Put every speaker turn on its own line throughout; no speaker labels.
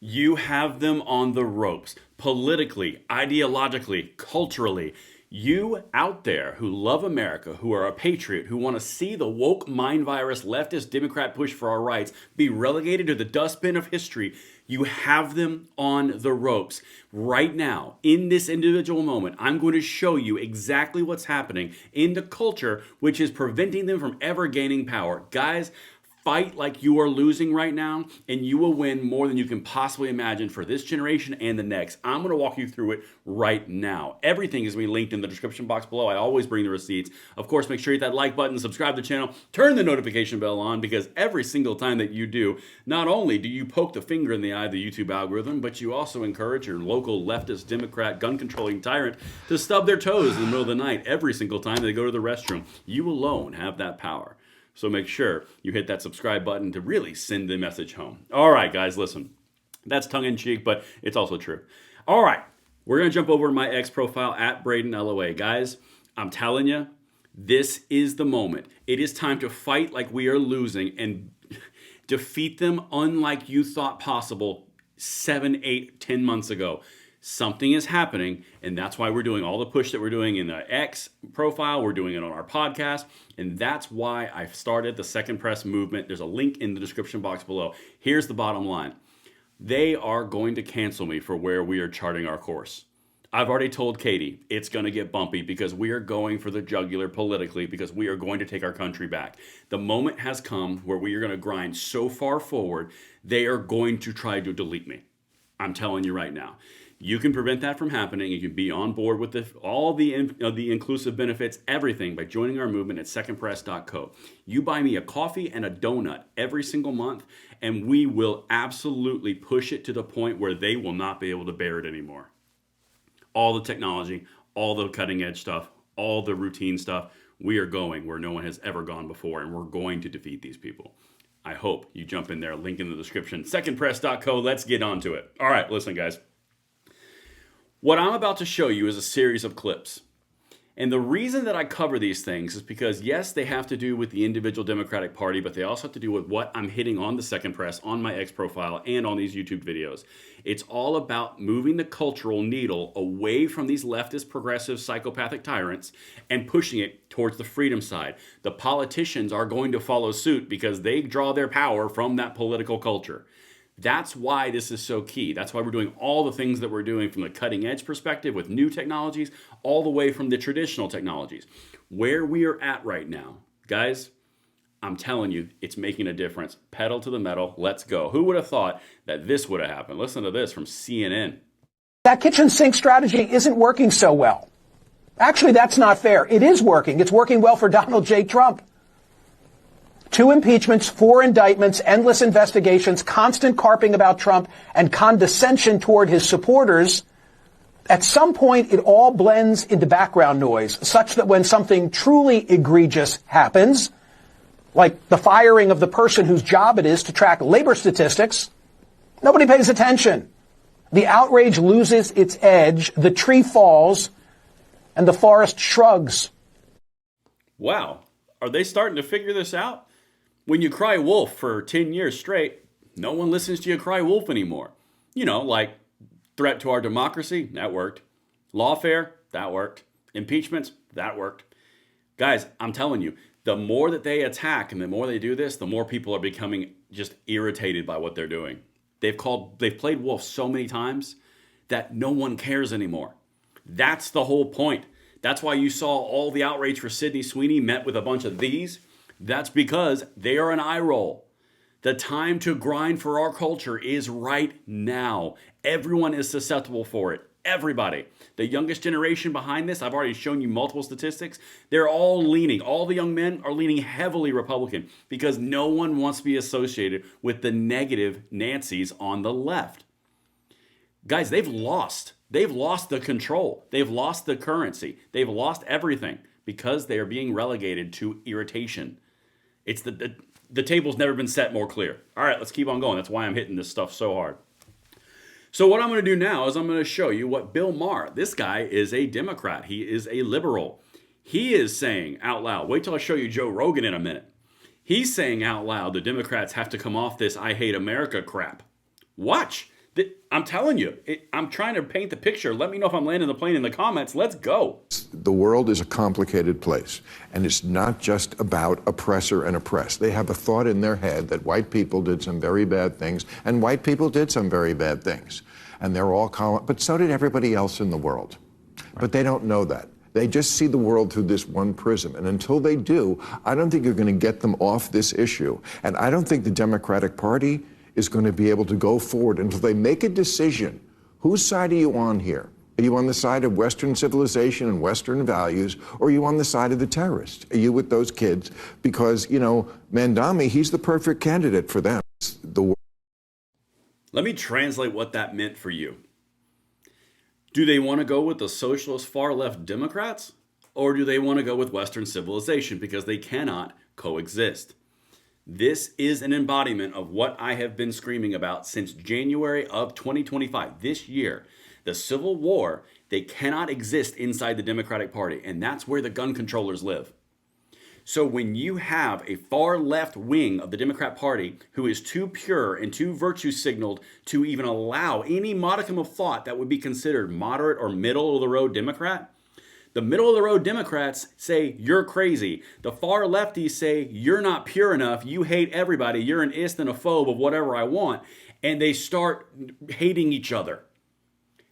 You have them on the ropes, politically, ideologically, culturally. You out there who love America, who are a patriot, who want to see the woke mind virus leftist Democrat push for our rights be relegated to the dustbin of history, you have them on the ropes. Right now, in this individual moment, I'm going to show you exactly what's happening in the culture which is preventing them from ever gaining power. Guys, fight like you are losing right now, and you will win more than you can possibly imagine for this generation and the next. I'm going to walk you through it right now. Everything is going to be linked in the description box below. I always bring the receipts. Of course, make sure you hit that like button, subscribe to the channel, turn the notification bell on, because every single time that you do, not only do you poke the finger in the eye of the YouTube algorithm, but you also encourage your local leftist, Democrat, gun-controlling tyrant to stub their toes in the middle of the night every single time they go to the restroom. You alone have that power. So make sure you hit that subscribe button to really send the message home. All right, guys, listen. That's tongue-in-cheek, but it's also true. All right, we're going to jump over to my X profile at Braden LOA. Guys, I'm telling you, this is the moment. It is time to fight like we are losing and defeat them unlike you thought possible 7, 8, 10 months ago. Something is happening, and that's why we're doing all the push that we're doing in the X profile. We're doing it on our podcast, and that's why I started the Second Press movement. There's a link in the description box below. Here's the bottom line. They are going to cancel me for where we are charting our course. I've already told Katie it's going to get bumpy because we are going for the jugular politically, because we are going to take our country back. The moment has come where we are going to grind so far forward, they are going to try to delete me. I'm telling you right now. You can prevent that from happening. You can be on board with all the inclusive benefits, everything, by joining our movement at secondpress.co. You buy me a coffee and a donut every single month, and we will absolutely push it to the point where they will not be able to bear it anymore. All the technology, all the cutting edge stuff, all the routine stuff, we are going where no one has ever gone before, and we're going to defeat these people. I hope you jump in there, link in the description, secondpress.co. Let's get on to it. All right, listen, guys. What I'm about to show you is a series of clips. And the reason that I cover these things is because, yes, they have to do with the individual Democratic Party, but they also have to do with what I'm hitting on the Second Press, on my X profile, and on these YouTube videos. It's all about moving the cultural needle away from these leftist, progressive, psychopathic tyrants and pushing it towards the freedom side. The politicians are going to follow suit because they draw their power from that political culture. That's why this is so key. That's why we're doing all the things that we're doing from the cutting edge perspective with new technologies, all the way from the traditional technologies. Where we are at right now, guys, I'm telling you, it's making a difference. Pedal to the metal. Let's go. Who would have thought that this would have happened? Listen to this from CNN.
That kitchen sink strategy isn't working so well. Actually, that's not fair. It is working. It's working well for Donald J. Trump. 2 impeachments, 4 indictments, endless investigations, constant carping about Trump, and condescension toward his supporters. At some point, it all blends into background noise, such that when something truly egregious happens, like the firing of the person whose job it is to track labor statistics, nobody pays attention. The outrage loses its edge, the tree falls, and the forest shrugs.
Wow. Are they starting to figure this out? When you cry wolf for 10 years straight, no one listens to you cry wolf anymore. You know, like threat to our democracy, that worked. Lawfare, that worked. Impeachments, that worked. Guys, I'm telling you, the more that they attack and the more they do this, the more people are becoming just irritated by what they're doing. They've played wolf so many times that no one cares anymore. That's the whole point. That's why you saw all the outrage for Sydney Sweeney met with a bunch of these. That's because they are an eye roll. The time to grind for our culture is right now. Everyone is susceptible for it. Everybody. The youngest generation behind this, I've already shown you multiple statistics. They're all leaning. All the young men are leaning heavily Republican because no one wants to be associated with the negative Nancys on the left. Guys, they've lost. They've lost the control. They've lost the currency. They've lost everything because they are being relegated to irritation. It's the table's never been set more clear. All right, let's keep on going. That's why I'm hitting this stuff so hard. So what I'm going to do now is I'm going to show you what Bill Maher, this guy is a Democrat. He is a liberal. He is saying out loud, wait till I show you Joe Rogan in a minute. He's saying out loud the Democrats have to come off this I hate America crap. Watch. I'm telling you, I'm trying to paint the picture. Let me know if I'm landing the plane in the comments. Let's go.
The world is a complicated place, and it's not just about oppressor and oppressed. They have a thought in their head that white people did some very bad things, and white people did some very bad things. And they're all but so did everybody else in the world. But they don't know that. They just see the world through this one prism. And until they do, I don't think you're going to get them off this issue. And I don't think the Democratic Party is going to be able to go forward until they make a decision. Whose side are you on here? Are you on the side of Western civilization and Western values, or are you on the side of the terrorists? Are you with those kids? Because, you know, Mandami, he's the perfect candidate for them.
Let me translate what that meant for you. Do they want to go with the socialist far-left Democrats? Or do they want to go with Western civilization? Because they cannot coexist. This is an embodiment of what I have been screaming about since January of 2025, this year. The Civil War, they cannot exist inside the Democratic Party, and that's where the gun controllers live. So when you have a far left wing of the Democrat Party who is too pure and too virtue signaled to even allow any modicum of thought that would be considered moderate or middle of the road Democrat, the middle of the road Democrats say, you're crazy. The far lefties say, you're not pure enough. You hate everybody. You're an ist and a phobe of whatever I want. And they start hating each other.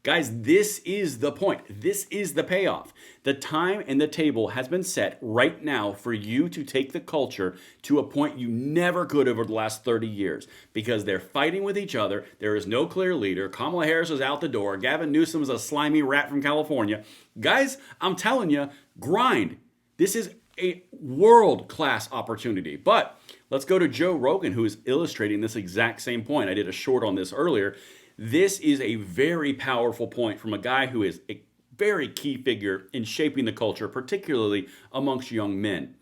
Guys, this is the point. This is the payoff. The time and the table has been set right now for you to take the culture to a point you never could over the last 30 years because they're fighting with each other. There is no clear leader. Kamala Harris is out the door. Gavin Newsom is a slimy rat from California. Guys, I'm telling you, grind. This is a world-class opportunity. But let's go to Joe Rogan, who is illustrating this exact same point. I did a short on this earlier. This is a very powerful point from a guy who is a very key figure in shaping the culture, particularly amongst young men.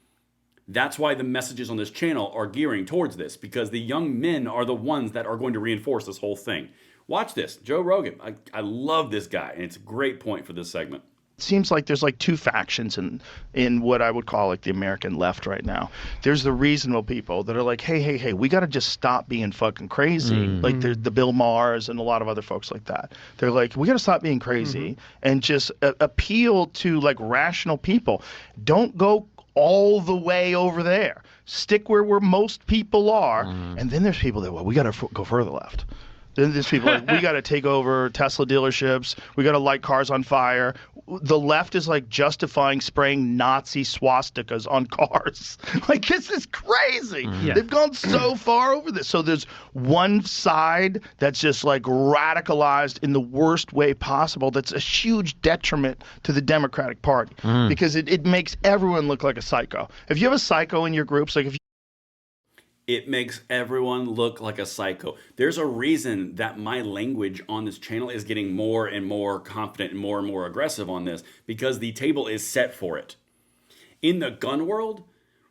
That's why the messages on this channel are gearing towards this, because the young men are the ones that are going to reinforce this whole thing. Watch this. Joe Rogan. I love this guy, and it's a great point for this segment.
It seems like there's like two factions in what I would call like the American left right now. There's the reasonable people that are like, hey, we got to just stop being fucking crazy. Like there's the Bill Maher's and a lot of other folks like that. They're like, we got to stop being crazy and just appeal to like rational people. Don't go all the way over there. Stick where most people are. And then there's people that, well, we got to go further left. Then there's people like, we got to take over Tesla dealerships. We got to light cars on fire. The left is like justifying spraying Nazi swastikas on cars. Like, this is crazy. Yeah. They've gone so far over this. So there's one side that's just like radicalized in the worst way possible. That's a huge detriment to the Democratic Party because it makes everyone look like a psycho. If you have a psycho in your groups, like if you
It makes everyone look like a psycho. There's a reason that my language on this channel is getting more and more confident and more aggressive on this, because the table is set for it. In the gun world,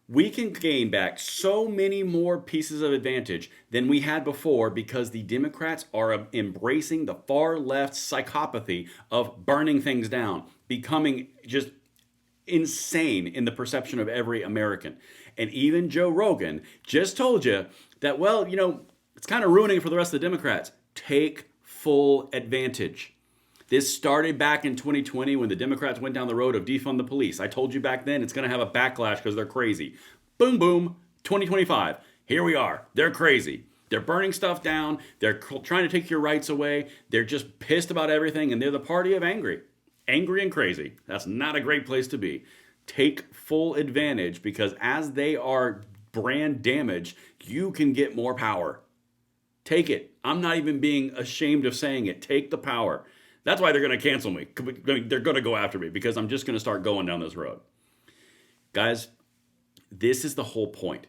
we can gain back so many more pieces of advantage than we had before because the Democrats are embracing the far left psychopathy of burning things down, becoming just insane in the perception of every American. And even Joe Rogan just told you that, well, you know, it's kind of ruining it for the rest of the Democrats. Take full advantage. This started back in 2020 when the Democrats went down the road of defund the police. I told you back then it's going to have a backlash because they're crazy. Boom, boom, 2025. Here we are. They're crazy. They're burning stuff down. They're trying to take your rights away. They're just pissed about everything, and they're the party of angry. Angry and crazy. That's not a great place to be. Take full advantage, because as they are brand damaged, you can get more power. Take it. I'm not even being ashamed of saying it. Take the power. That's why they're going to cancel me. They're going to go after me because I'm just going to start going down this road. Guys, this is the whole point.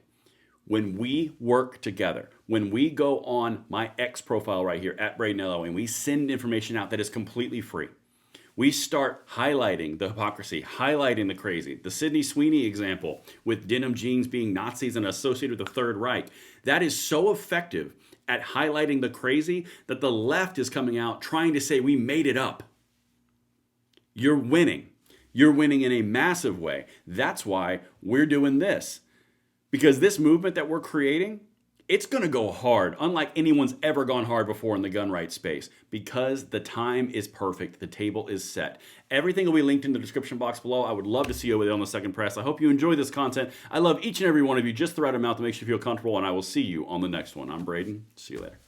When we work together, when we go on my X profile right here at Braden and we send information out that is completely free, we start highlighting the hypocrisy, highlighting the crazy. The Sydney Sweeney example with denim jeans being Nazis and associated with the Third Reich. That is so effective at highlighting the crazy that the left is coming out trying to say we made it up. You're winning. You're winning in a massive way. That's why we're doing this. Because this movement that we're creating, It's going to go hard, unlike anyone's ever gone hard before in the gun rights space, because the time is perfect. The table is set. Everything will be linked in the description box below. I would love to see you over there on the Second Press. I hope you enjoy this content. I love each and every one of you. Just throw out a mouth that makes you feel comfortable, and I will see you on the next one. I'm Braden. See you later.